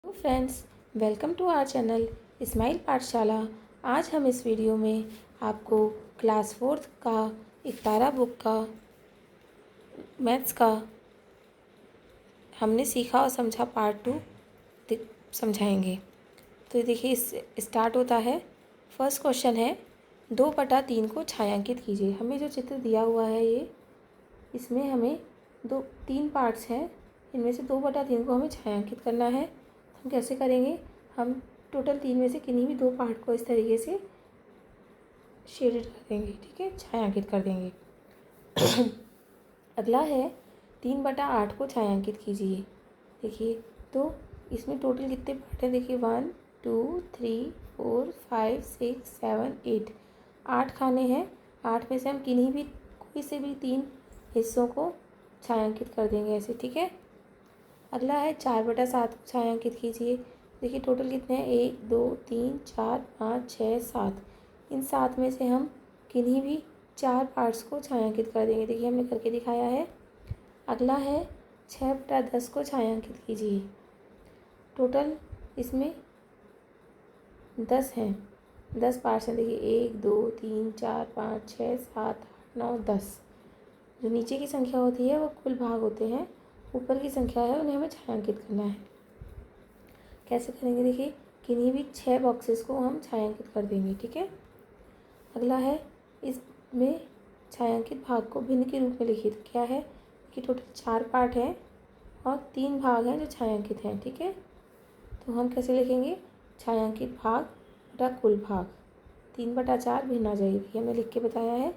Hello friends, welcome to our channel smile Pathshala. आज हम इस वीडियो में आपको क्लास 4th का एक तारा बुक का मैथ्स का हमने सीखा और समझा पार्ट 2 समझाएंगे। तो देखिए, इस स्टार्ट होता है। फर्स्ट क्वेश्चन है 2/3 को छायांकित कीजिए। हमें जो चित्र दिया हुआ है इसमें हमें 3 पार्ट्स हैं। इनमें से 2/3 को हमें छायांकित करना है। हम कैसे करेंगे? हम टोटल 3 में से किन्हीं भी 2 पार्ट को इस तरीके से शेडेड कर देंगे, ठीक है, छायांकित कर देंगे। अगला है 3/8 को छायांकित कीजिए। देखिए, तो इसमें टोटल कितने पार्ट हैं? देखिए 1 2 3 4 5 6 7 8 8 खाने हैं। 8 में से हम किन्हीं भी कोई से भी 3 हिस्सों को छायांकित कर देंगे ऐसे, ठीक है। अगला है 4/7 को छायांकित कीजिए। देखिए टोटल कितने हैं? 1 2 3 4 5 6 7। इन 7 में से हम किन्हीं भी 4 पार्ट्स को छायांकित कर देंगे। देखिए हमने करके दिखाया है। अगला है 6/10 को छायांकित कीजिए। टोटल इसमें 10 हैं, 10 पार्ट्स हैं। देखिए 1 2 3 4 5 6 7 8 9 10। जो नीचे की संख्या होती है वो कुल भाग होते हैं, ऊपर की संख्या है उन्हें हमें छायांकित करना है। कैसे करेंगे? देखिए, किन्हीं भी 6 बॉक्सेस को हम छायांकित कर देंगे, ठीक है। अगला है इसमें छायांकित भाग को भिन्न के रूप में लिखिए। तो क्या है कि टोटल 4 पार्ट हैं और 3 भाग हैं जो छायांकित हैं, ठीक है। तो हम कैसे लिखेंगे? छायांकित भाग बटा कुल भाग, 3/4 भिन्न आ जाएगी। ये हमने लिख के बताया है।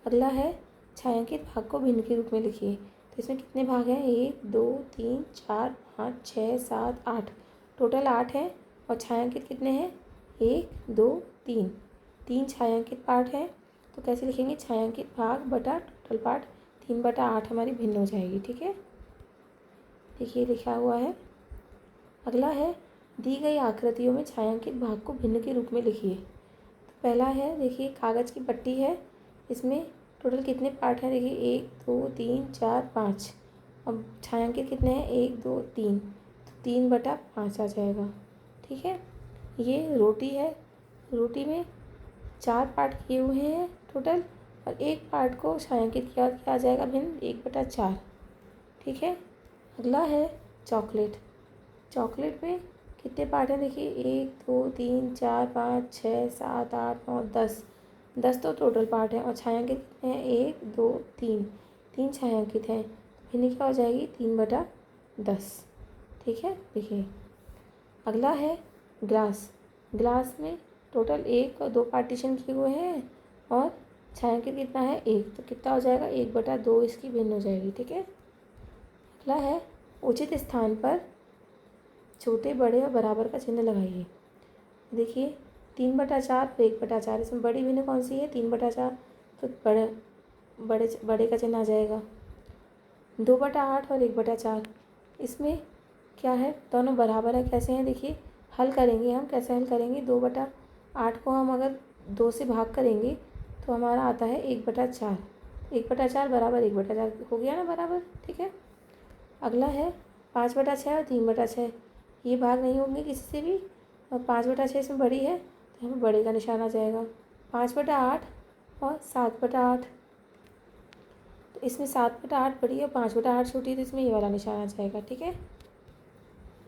अगला है छायांकित भाग को भिन्न के रूप में लिखिए। तो इसमें कितने भाग हैं? 1 2 3 4 5 6 7 8। टोटल 8 हैं और छायांकित कितने हैं? 1 2 3। 3 छायांकित पार्ट हैं। तो कैसे लिखेंगे? छायांकित भाग बटा टोटल पार्ट, 3/8 हमारी भिन्न हो जाएगी, ठीक है। देखिए लिखा हुआ है। अगला है दी गई आकृतियों में छायांकित भाग को भिन्न के रूप में लिखिए। तो पहला है, देखिए कागज़ की पट्टी है। इसमें टोटल कितने पार्ट हैं? देखिए 1 2 3 4 5। अब छायांकित कितने हैं? 1 2 3। तो 3/5 आ जाएगा, ठीक है। ये रोटी है। रोटी में 4 पार्ट किए हुए हैं टोटल, और 1 पार्ट को छायांकित किया आ जाएगा भिन्न, 1/4, ठीक है। अगला है चॉकलेट। चॉकलेट में कितने पार्ट हैं? देखिए 1 2 3 4 5 6 7 8 9 10। 10 तो टोटल पार्ट हैं और छायांकित कितने हैं? 1 2 3। 3 छायांकित हैं। भिन्न क्या हो जाएगी? 3/10, ठीक है। देखिए अगला है ग्लास। ग्लास में टोटल 1 और 2 पार्टीशन किए हुए हैं और छायांकित कितना है? 1। तो कितना हो जाएगा? 1/2 इसकी भिन्न हो जाएगी, ठीक है। अगला है उचित स्थान पर छोटे बड़े और बराबर का चिन्ह लगाइए। देखिए 3/4 और 1/4, इसमें बड़ी भिन्न कौन सी है? 3/4, तो बड़े का चिन्ह आ जाएगा। 2/8 और 1/4, इसमें क्या है? दोनों बराबर है। कैसे हैं? देखिए हल करेंगे हम। कैसे हल करेंगे? 2/8 को हम अगर 2 से भाग करेंगे तो हमारा आता है 1/4। 1/4 बराबर 1/4 हो गया ना बराबर, ठीक है। अगला है 5/6 और 3/6। ये भाग नहीं होंगे किसी से भी, और 5/6 इसमें बड़ी है तो हमें बड़े का निशान आ जाएगा। 5/8 और 7/8, तो इसमें 7/8 बड़ी है, 5/8 छोटी है, तो इसमें ये वाला निशान आ जाएगा, ठीक है।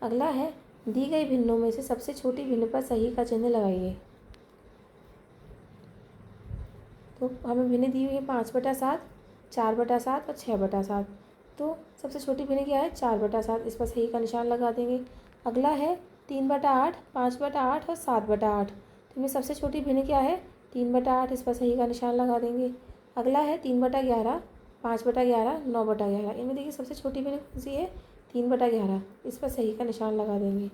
अगला है दी गई भिन्नों में से सबसे छोटी भिन्न पर सही का चिन्ह लगाइए। तो हमें भिन्न दी हुई है 5/7, 4/7 और 6/7। तो सबसे छोटी भिन्न क्या है? 4/7। इस पर सही का निशान लगा देंगे। अगला है 3/8, 5/8 और 7/8। तो इनमें सबसे छोटी भिन्न क्या है? 3/8। इस पर सही का निशान लगा देंगे। अगला है 3/11, 5/11, 9/11। इनमें देखिए सबसे छोटी भिन्न कौन सी है? 3/11। इस पर सही का निशान लगा देंगे।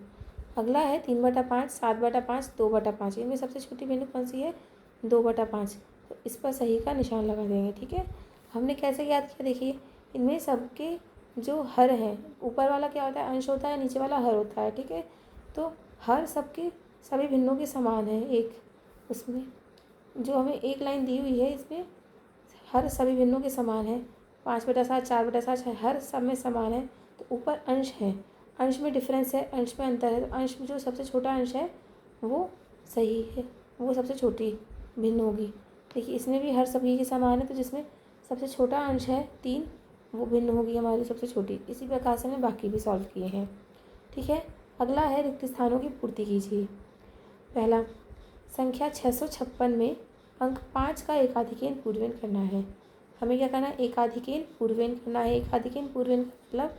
अगला है 3/5, 7/5, 2/5। इनमें सबसे छोटी भिन्न कौन सी है? 2/5। तो इस पर सही का निशान लगा देंगे, ठीक है। हमने कैसे याद किया? देखिए इनमें सबके जो हर हैं, ऊपर वाला क्या होता है? अंश होता है, नीचे वाला हर होता है, ठीक है। तो हर सबके सभी भिन्नों के समान है। एक उसमें जो हमें एक लाइन दी हुई है, इसमें हर सभी भिन्नों के समान है। 5/7, 4/7 हर सब में समान है। तो ऊपर अंश है अंश में डिफरेंस है, अंश में अंतर है, तो अंश में जो सबसे छोटा अंश है वो सही है, वो सबसे छोटी भिन्न होगी। देखिए इसमें भी हर सभी के समान है, तो जिसमें सबसे छोटा अंश है 3 वो भिन्न होगी हमारी सबसे छोटी। इसी प्रकार से हमने बाकी भी सॉल्व किए हैं। ठीक है, अगला है रिक्त स्थानों की पूर्ति कीजिए। पहला, संख्या 656 में अंक 5 का एकाधिकेन पूर्वेन करना है। हमें क्या करना है, एकाधिकेन पूर्वेन करना है। एकाधिकेन पूर्वेन का मतलब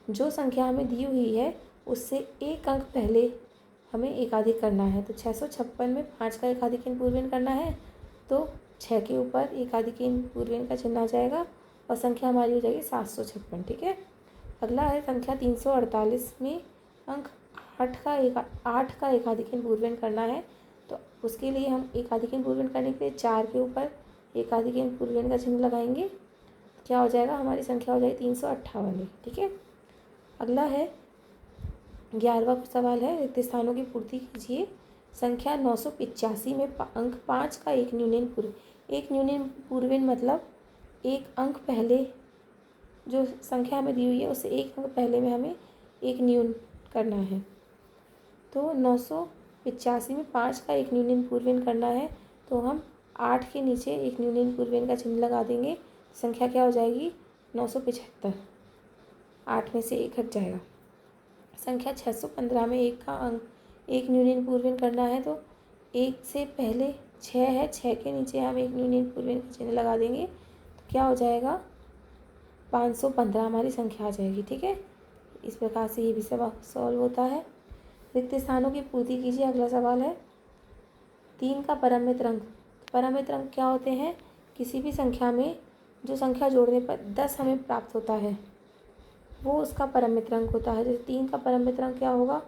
जो संख्या हमें दी हुई है उससे एक अंक पहले हमें एकाधिक करना है। तो 656 में 5 का एकाधिकेन पूर्वेन करना है, तो 6 के ऊपर एकाधिकेन पूर्वेन का चिन्ह आ जाएगा और संख्या हमारी हो जाएगी 756। ठीक है, अगला है संख्या 348 में अंक 8 का एकाधिकेन पूर्वेन करना है। तो उसके लिए हम एकाधिकेन पूर्वेन करने के लिए 4 के ऊपर एकाधिकेन पूर्वेन का चिन्ह लगाएंगे। क्या हो जाएगा, हमारी संख्या हो जाएगी 358। ठीक है, अगला है 11वां सवाल है, रिक्त स्थानों की पूर्ति कीजिए। संख्या 985 में अंक 5 का एक न्यूनन पूर्वेन मतलब एक अंक पहले, जो संख्या हमें दी हुई है उससे एक अंक पहले में हमें एक न्यून करना है। तो 985 में 5 का एक न्यूनन पूर्वेन करना है, तो हम 8 के नीचे एक न्यूनन पूर्वेन का चिन्ह लगा देंगे। संख्या क्या हो जाएगी, 975। 8 में से एक हट जाएगा। संख्या 615 में एक का अंक एक न्यूनन पूर्वेन करना है, तो एक से पहले 6 है, 6 के नीचे हम एक न्यूनन पूर्वेन का चिन्ह लगा देंगे। तो क्या हो जाएगा, 515 हमारी संख्या आ जाएगी। ठीक है, इस प्रकार से ये भी सवाल सॉल्व होता है। रिक्त स्थानों की पूर्ति कीजिए। अगला सवाल है 3 का परमित अंक। परमित अंक क्या होते हैं, किसी भी संख्या में जो संख्या जोड़ने पर 10 हमें प्राप्त होता है वो उसका परमित अंक होता है। जैसे 3 का परमित अंक क्या होगा,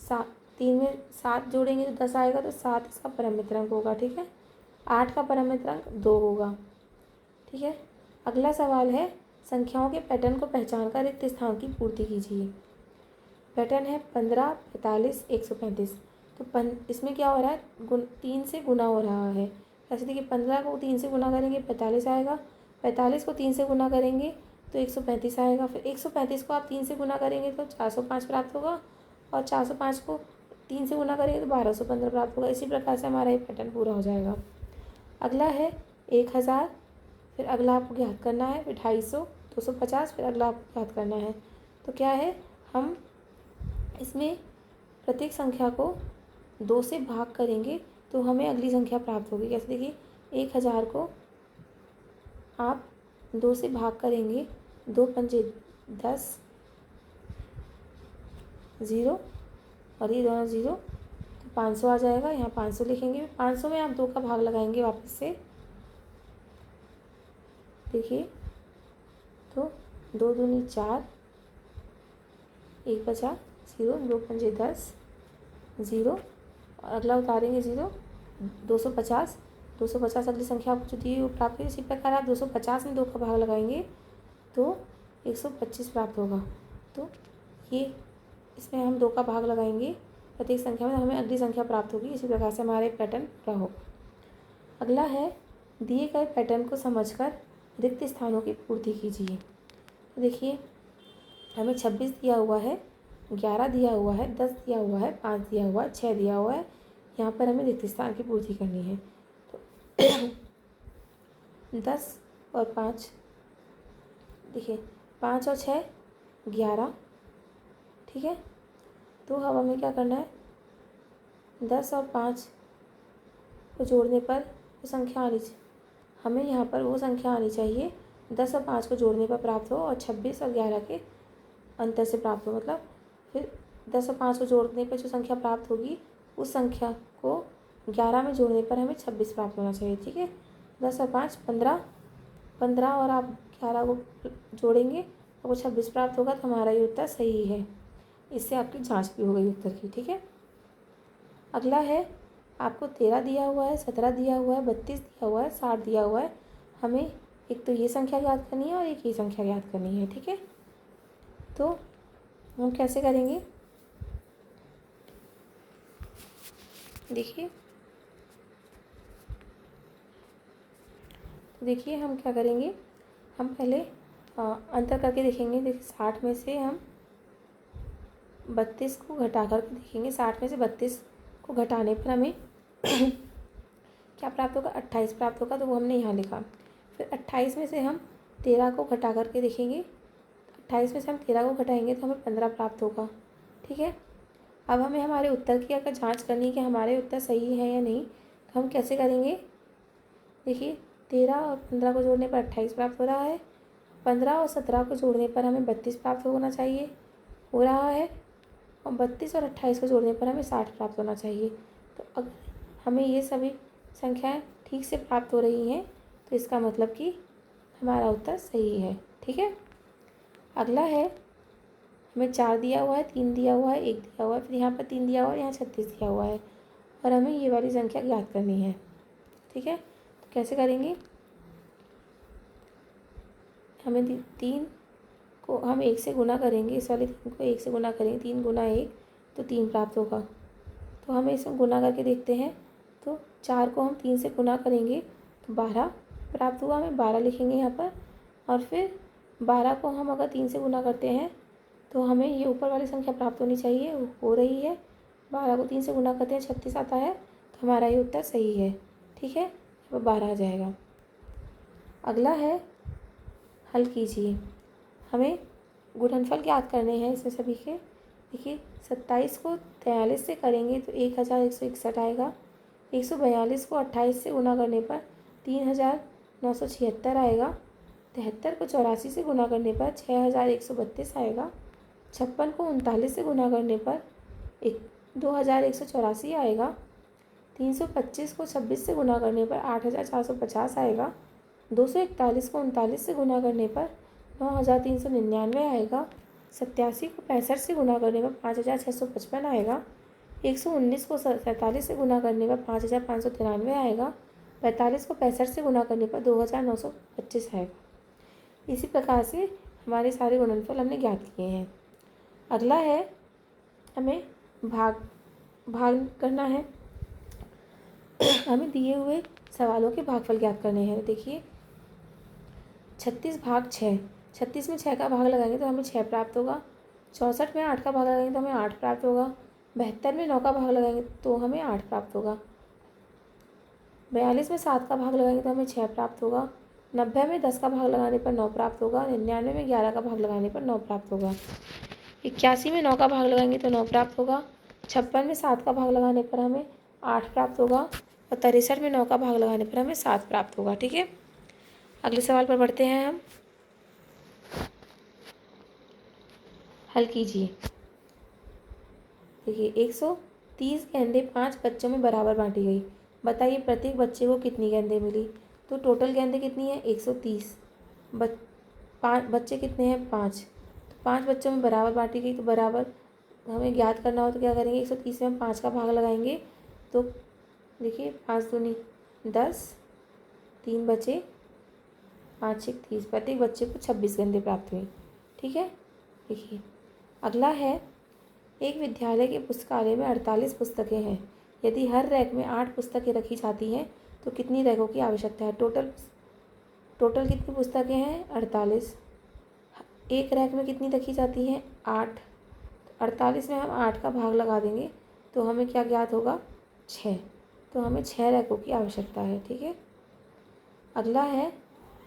7। 3 में 7 जोड़ेंगे तो 10 आएगा, तो 7 इसका परमित अंक होगा। ठीक है, 8 का परमित अंक 2 होगा। ठीक है, अगला सवाल है संख्याओं के पैटर्न को पहचान कर रिक्त स्थान की पूर्ति कीजिए। पैटर्न है 15, 45, 135। तो इसमें क्या हो रहा है, 3 से गुना हो रहा है। ऐसे देखिए 15 को 3 से गुना करेंगे 45 आएगा, 45 को 3 से गुना करेंगे तो 135 आएगा, फिर 135 को आप 3 से गुना करेंगे तो 405 प्राप्त होगा, और 405 को 3 से गुना करेंगे तो 1215 प्राप्त होगा। इसी प्रकार से हमारा ये पैटर्न पूरा हो जाएगा। अगला है 1000, फिर अगला आपको ज्ञात करना है, फिर 250, 250, फिर अगला आपको ज्ञात करना है। तो क्या है, हम इसमें प्रत्येक संख्या को 2 से भाग करेंगे तो हमें अगली संख्या प्राप्त होगी। जैसे देखिए 1000 को आप 2 से भाग करेंगे, 2 पंजे 10, 0 और ये दोनों 0, तो 500 आ जाएगा। यहाँ 500 लिखेंगे। 500 में आप 2 का भाग लगाएंगे वापस से, देखिए तो 2 दूनी 4, 1 बचा 0, 2 पंजे 10, 0 और अगला उतारेंगे 0, 250। 250 अगली संख्या आपको जो दी है वो प्राप्त हुई। इसी प्रकार आप 250 में 2 का भाग लगाएंगे तो 125 प्राप्त होगा। तो ये इसमें हम 2 का भाग लगाएंगे प्रत्येक संख्या में, हमें अगली संख्या प्राप्त होगी। इसी प्रकार से हमारे पैटर्न पूरा होगा। अगला है दिए गए पैटर्न को समझकर रिक्त स्थानों की पूर्ति कीजिए। तो देखिए हमें 26 दिया हुआ है, 11 दिया हुआ है, 10 दिया हुआ है, 5 दिया हुआ है, 6 दिया हुआ है। यहाँ पर हमें रिक्त स्थान की पूर्ति करनी है। तो 10 और 5, देखिए 5 और 6 11। ठीक है, तो अब हमें क्या करना है, 10 और 5 को जोड़ने पर वो संख्या आनी चाहिए, हमें यहाँ पर वो संख्या आनी चाहिए 10 और 5 को जोड़ने पर प्राप्त हो और 26 और 11 के अंतर से प्राप्त हो। मतलब फिर 10 और 5 को जोड़ने पर जो संख्या प्राप्त होगी उस संख्या को 11 में जोड़ने पर हमें 26 प्राप्त होना चाहिए। ठीक है, 10 और 5 15, 15 और आप 11 को जोड़ेंगे तो वो 26 प्राप्त होगा। तो हमारा ये उत्तर सही है। इससे आपकी जांच भी हो गई उत्तर की। ठीक है, अगला है आपको 13 दिया हुआ है, 17 दिया हुआ है, 32 दिया हुआ है, 60 दिया हुआ है। हमें एक तो ये संख्या ज्ञात करनी है और एक ये संख्या ज्ञात करनी है। ठीक है, तो हम कैसे करेंगे, देखिए हम क्या करेंगे, हम पहले अंतर करके देखेंगे। देखिए 60 में से हम 32 को घटा कर देखेंगे, 60 में से 32 को घटाने पर हमें क्या प्राप्त होगा, 28 प्राप्त होगा, तो वो हमने यहाँ लिखा। फिर 28 में से हम 13 को घटा करके देखेंगे, 28 में से हम 13 को घटाएंगे तो हमें 15 प्राप्त होगा। ठीक है, अब हमें हमारे उत्तर की अगर जांच करनी है कि हमारे उत्तर सही है या नहीं, तो हम कैसे करेंगे। देखिए 13 और 15 को जोड़ने पर 28 प्राप्त हो रहा है, 15 और 17 को जोड़ने पर हमें 32 प्राप्त होना चाहिए, हो रहा है, और 32 और 28 को जोड़ने पर हमें 60 प्राप्त होना चाहिए। तो अगर हमें ये सभी संख्याएं ठीक से प्राप्त हो रही हैं तो इसका मतलब कि हमारा उत्तर सही है। ठीक है, अगला है, हमें 4 दिया हुआ है, 3 दिया हुआ है, 1 दिया हुआ है, फिर यहाँ पर 3 दिया हुआ है, यहाँ 36 दिया हुआ है, और हमें ये वाली संख्या ज्ञात करनी है। ठीक है, तो कैसे करेंगे, हमें 3 को हम 1 से गुना करेंगे, इस वाले 3 को 1 से गुना करेंगे, 3 गुना 1 तो 3 प्राप्त होगा। तो हमें इसमें गुना करके देखते हैं, तो 4 को हम 3 से गुना करेंगे तो 12 प्राप्त हुआ, हमें 12 लिखेंगे यहाँ पर। और फिर 12 को हम अगर 3 से गुना करते हैं तो हमें ये ऊपर वाली संख्या प्राप्त होनी चाहिए, हो रही है। 12 को 3 से गुना करते हैं 36 आता है, तो हमारा ये उत्तर सही है। ठीक है, अब 12 आ जाएगा। अगला है, हल कीजिए, हमें गुणनफल ज्ञात करने हैं इसमें सभी के। देखिए 27 को 43 से करेंगे तो 1161 आएगा, 142 को 28 से गुना करने पर 3976 आएगा, 73 को 84 से गुना करने पर 6132 आएगा, 56 को 39 से गुना करने पर 2184 आएगा, 325 को 26 से गुना करने पर 8450 आएगा, 241 को 39 से गुना करने पर 9399 आएगा, 87 को 65 से गुना करने पर 5655 आएगा, 119 को 47 से गुना करने पर 5593 आएगा, 45 को 65 से गुना करने पर 2925 आएगा। इसी प्रकार से हमारे सारे गुणनफल हमने ज्ञात किए हैं। अगला है, हमें भाग करना है। हमें दिए हुए सवालों के भागफल ज्ञात करने हैं। देखिए 36 भाग 6, 36 में 6 का भाग लगाएंगे तो हमें 6 प्राप्त होगा, 64 में 8 का भाग लगाएंगे तो हमें 8 प्राप्त होगा, 72 में 9 का भाग लगाएंगे तो हमें 8 प्राप्त होगा, 42 में 7 का भाग लगाएंगे तो हमें 6 प्राप्त होगा, 90 में 10 का भाग लगाने पर 9 प्राप्त होगा, 99 में 11 का भाग लगाने पर 9 प्राप्त होगा, 81 में 9 का भाग लगाएंगे तो 9 प्राप्त होगा, 56 में 7 का भाग लगाने पर हमें 8 प्राप्त होगा, और 63 में 9 का भाग लगाने पर हमें 7 प्राप्त होगा। ठीक है, अगले सवाल पर बढ़ते हैं हम। हल कीजिए। देखिए 130 गेंदें 5 बच्चों में बराबर बांटी गई, बताइए प्रत्येक बच्चे को कितनी गेंदें मिली। तो टोटल गेंदें कितनी है 130, 5 बच्चे कितने हैं 5, तो 5 बच्चों में बराबर बांटी गई, तो बराबर हमें ज्ञात करना हो तो क्या करेंगे, 130 में हम 5 का भाग लगाएंगे तो देखिए 5 दूनी 10, 3 बचे, 5 6 30, प्रत्येक बच्चे को 26 गेंदें प्राप्त हुई। ठीक है, देखिए अगला है, एक विद्यालय के पुस्तकालय में 48 पुस्तकें हैं, यदि हर रैक में 8 पुस्तकें रखी जाती हैं तो कितनी रैकों की आवश्यकता है। टोटल कितनी पुस्तकें हैं 48, एक रैक में कितनी रखी जाती हैं 8, 48 में हम 8 का भाग लगा देंगे तो हमें क्या ज्ञात होगा 6, तो हमें 6 रैकों की आवश्यकता है। ठीक है, अगला है,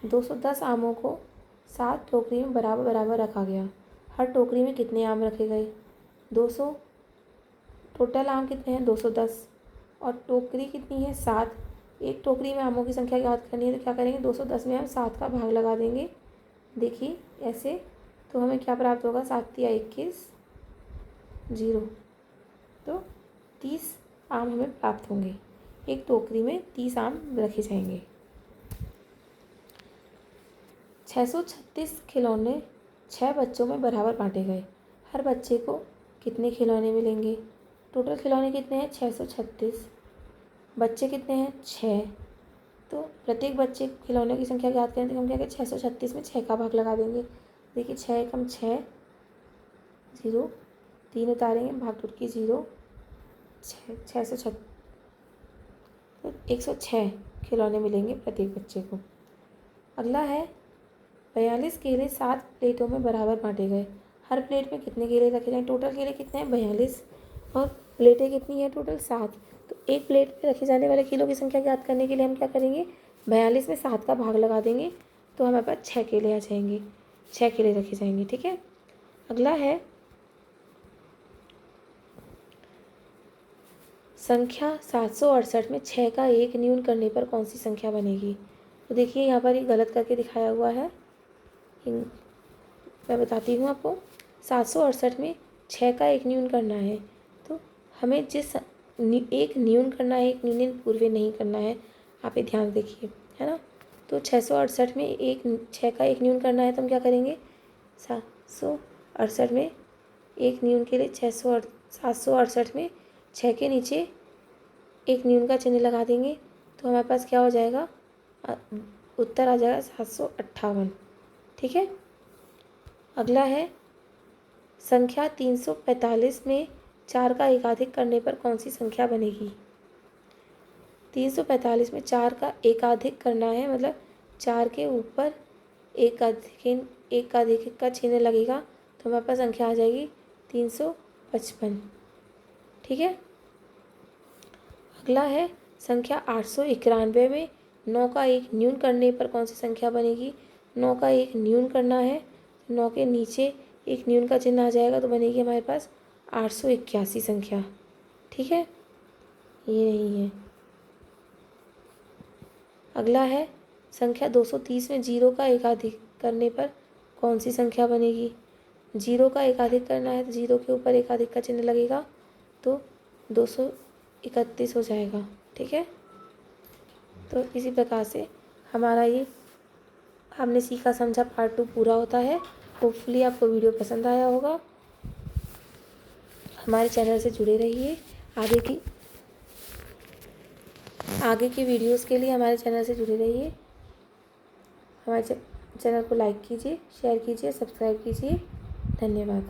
210 आमों को 7 टोकरी में बराबर बराबर रखा गया, हर टोकरी में कितने आम रखे गए 200, टोटल आम कितने हैं 210, और टोकरी कितनी है 7, एक टोकरी में आमों की संख्या ज्ञात करनी है तो क्या करेंगे 210 में हम 7 का भाग लगा देंगे। देखिए ऐसे, तो हमें क्या प्राप्त होगा 7 या 21 0, तो 30 आम हमें प्राप्त होंगे, एक टोकरी में 30 आम रखे जाएंगे। 636 खिलौने 6 बच्चों में बराबर बांटे गए, हर बच्चे को कितने खिलौने मिलेंगे। टोटल खिलौने कितने हैं 636, बच्चे कितने हैं 6, तो प्रत्येक बच्चे खिलौने की संख्या ज्ञात करें तो हम क्या करें 636 में 6 का भाग लगा देंगे। देखिए 6 एकम 6, 0 3 उतारेंगे, भाग टूट की 0, 636, तो 106 खिलौने मिलेंगे प्रत्येक बच्चे को। अगला है, 42 केले 7 प्लेटों में बराबर बांटे गए, हर प्लेट में कितने केले रखे जाएंगे? टोटल केले कितने हैं? 42। और प्लेटें कितनी हैं? टोटल 7। तो एक प्लेट में रखे जाने वाले केलों की संख्या ज्ञात करने के लिए हम क्या करेंगे? 42 में 7 का भाग लगा देंगे तो हमारे पास 6 केले आ जाएंगे, 6 केले रखे जाएंगे। ठीक है। अगला है संख्या 768 में 6 का 1 न्यून करने पर कौन सी संख्या बनेगी? तो देखिए यहाँ पर ये गलत करके दिखाया हुआ है, मैं बताती हूँ आपको। 768 में 6 का 1 न्यून करना है, तो हमें जिस एक न्यून करना है, एक न्यून पूर्व नहीं करना है, आप ये ध्यान देखिए, है ना। तो 668 में 6 का 1 न्यून करना है तो हम क्या करेंगे? 768 में 1 न्यून के लिए 768 में 6 के नीचे 1 न्यून का चिन्ह लगा देंगे तो हमारे पास क्या हो जाएगा? उत्तर आ जाएगा 758। ठीक है। अगला है संख्या 345 में 4 का एकाधिक करने पर कौन सी संख्या बनेगी? 345 में 4 का एकाधिक करना है, मतलब 4 के ऊपर एकाधिक का चिन्ह लगेगा तो हमारे पास संख्या आ जाएगी 355। ठीक है। अगला है संख्या 891 में 9 का 1 न्यून करने पर कौन सी संख्या बनेगी? 9 का 1 न्यून करना है, 9 के नीचे 1 न्यून का चिन्ह आ जाएगा तो बनेगी हमारे पास 881 संख्या। ठीक है, ये नहीं है। अगला है संख्या 230 में 0 का एकाधिक करने पर कौन सी संख्या बनेगी? 0 का एकाधिक करना है तो 0 के ऊपर एकाधिक का चिन्ह लगेगा तो 231 हो जाएगा। ठीक है। तो इसी प्रकार से हमारा ये हमने सीखा समझा पार्ट 2 पूरा होता है। होपफुली आपको वीडियो पसंद आया होगा। हमारे चैनल से जुड़े रहिए। आगे की वीडियोस के लिए हमारे चैनल से जुड़े रहिए। हमारे चैनल को लाइक कीजिए, शेयर कीजिए, सब्सक्राइब कीजिए। धन्यवाद।